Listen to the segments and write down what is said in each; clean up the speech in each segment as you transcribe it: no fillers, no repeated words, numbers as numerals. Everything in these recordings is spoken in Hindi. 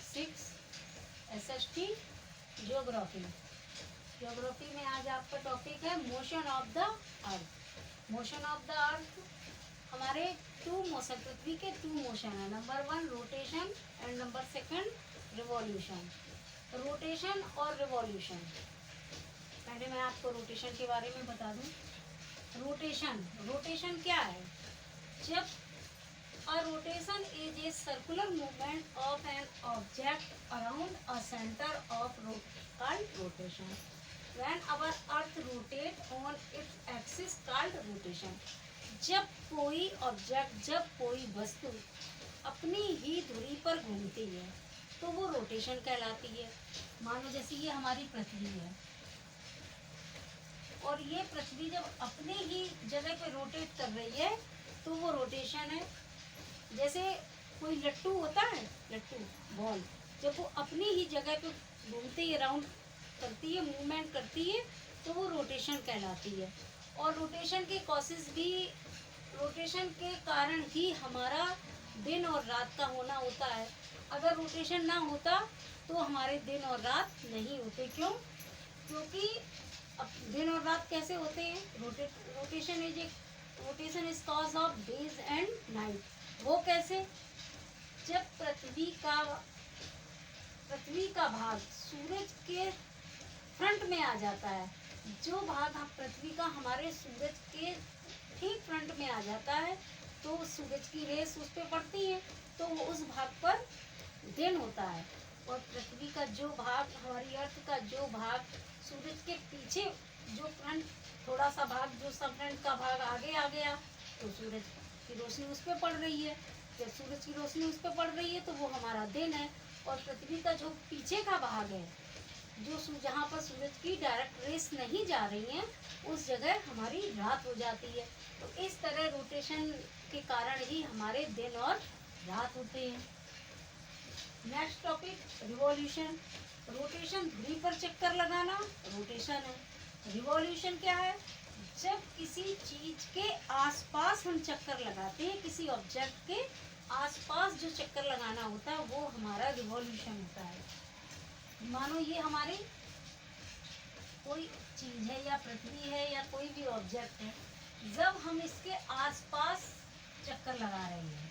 Part 6 SST geography. ज्योग्राफी में आज आपका टॉपिक है motion of the earth. Motion of the earth हमारे टू मोशन, पृथ्वी के टू मोशन है। Number 1 rotation and number 2 revolution. Rotation और रिवॉल्यूशन, पहले मैं आपको रोटेशन के बारे में बता दूं। रोटेशन क्या है? जब a rotation is a circular movement of an object around a center of called rotation. When our earth rotates on its axis called rotation. जब कोई ऑब्जेक्ट, जब कोई वस्तु अपनी ही धुरी पर घूमती है तो वो रोटेशन कहलाती है। मानो जैसे ये हमारी पृथ्वी है और ये पृथ्वी जब अपने ही जगह पे रोटेट कर रही है तो वो रोटेशन है। जैसे कोई लट्टू होता है, लट्टू बॉल, जब वो अपनी ही जगह पे घूमती है, राउंड करती है, मूवमेंट करती है तो वो रोटेशन कहलाती है। और रोटेशन के कॉसेस भी, रोटेशन के कारण ही हमारा दिन और रात का होना होता है। अगर रोटेशन ना होता तो हमारे दिन और रात नहीं होते। क्यों? क्योंकि अब दिन और रात कैसे होते हैं? Rotation is cause of days and night. वो कैसे? जब पृथ्वी का भाग सूरज के फ्रंट में आ जाता है, जो भाग पृथ्वी का हमारे सूरज के ठीक फ्रंट में आ जाता है तो सूरज की रेस उस पर पड़ती है तो वो उस भाग पर दिन होता है। और पृथ्वी का जो भाग, हमारी अर्थ का जो भाग सूरज के पीछे, जो फ्रंट थोड़ा सा भाग, जो सब फ्रंट का भाग आगे आ गया तो सूरज की रोशनी उस पर पड़ रही है। जब सूरज की रोशनी उस पर पड़ रही है तो वो हमारा दिन है। और पृथ्वी का जो पीछे का भाग है, जो जहाँ पर सूरज की डायरेक्ट रेस नहीं जा रही है, उस जगह हमारी रात हो जाती है। तो इस तरह रोटेशन के कारण ही हमारे दिन और रात होते हैं। Next topic revolution. रोटेशन धुरी पर चक्कर लगाना रोटेशन है। रिवॉल्यूशन क्या है? जब किसी चीज के आसपास हम चक्कर लगाते हैं, किसी ऑब्जेक्ट के आसपास जो चक्कर लगाना होता है वो हमारा रिवॉल्यूशन होता है। मानो ये हमारी कोई चीज है या पृथ्वी है या कोई भी ऑब्जेक्ट है, जब हम इसके आसपास चक्कर लगा रहे हैं,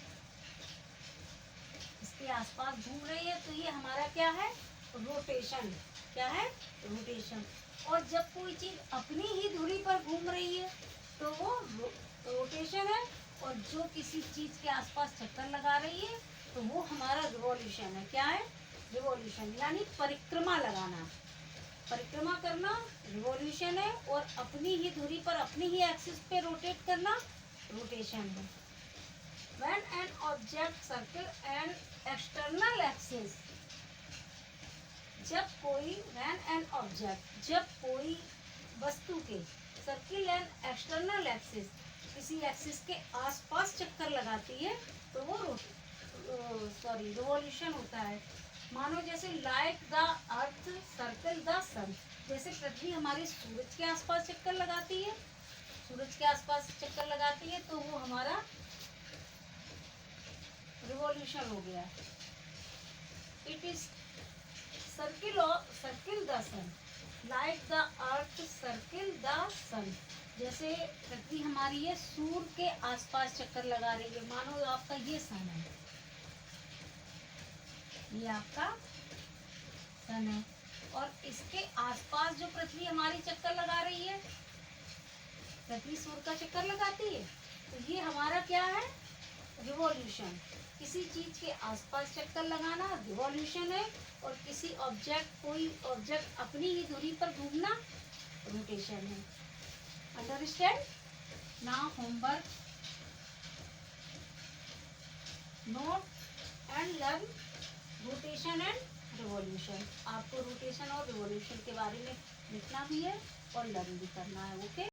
इसके आसपास घूम रही है तो ये हमारा क्या है? रोटेशन। क्या है? रोटेशन। और जब कोई चीज अपनी ही धुरी पर घूम रही है तो वो रोटेशन है। और जो किसी चीज के आसपास चक्कर लगा रही है तो वो हमारा रिवॉल्यूशन है। क्या है? रिवॉल्यूशन, यानी परिक्रमा लगाना, परिक्रमा करना रिवॉल्यूशन है। और अपनी ही धुरी पर, अपनी ही एक्सिस पे रोटेट करना रोटेशन है। When an object circle an external axis, जब कोई वस्तु के सर्किल एंड एक्सटर्नल एक्सिस, किसी एक्सिस के आसपास चक्कर लगाती है तो वो रिवॉल्यूशन होता है। मानो जैसे like the earth circle the sun, जैसे पृथ्वी हमारे सूरज के आसपास चक्कर लगाती है, सूरज के आसपास चक्कर लगाती है तो वो हमारा रिवॉल्यूशन हो गया। It is circle the sun like the earth circle the sun. जैसे पृथ्वी हमारी है, सूर्य के आसपास चक्कर लगा रही है। मानो आपका ये सन है, ये आपका सन है और इसके आसपास जो पृथ्वी हमारी चक्कर लगा रही है, पृथ्वी सूर्य का चक्कर लगाती है तो ये हमारा क्या है? रिवॉल्यूशन। किसी चीज के आसपास चक्कर लगाना रिवॉल्यूशन है। और किसी ऑब्जेक्ट, कोई ऑब्जेक्ट अपनी ही धुरी पर घूमना रोटेशन है। Understand? Now homework, note and learn rotation and revolution. आपको रोटेशन और रिवॉल्यूशन के बारे में लिखना भी है और लर्न भी करना है। ओके।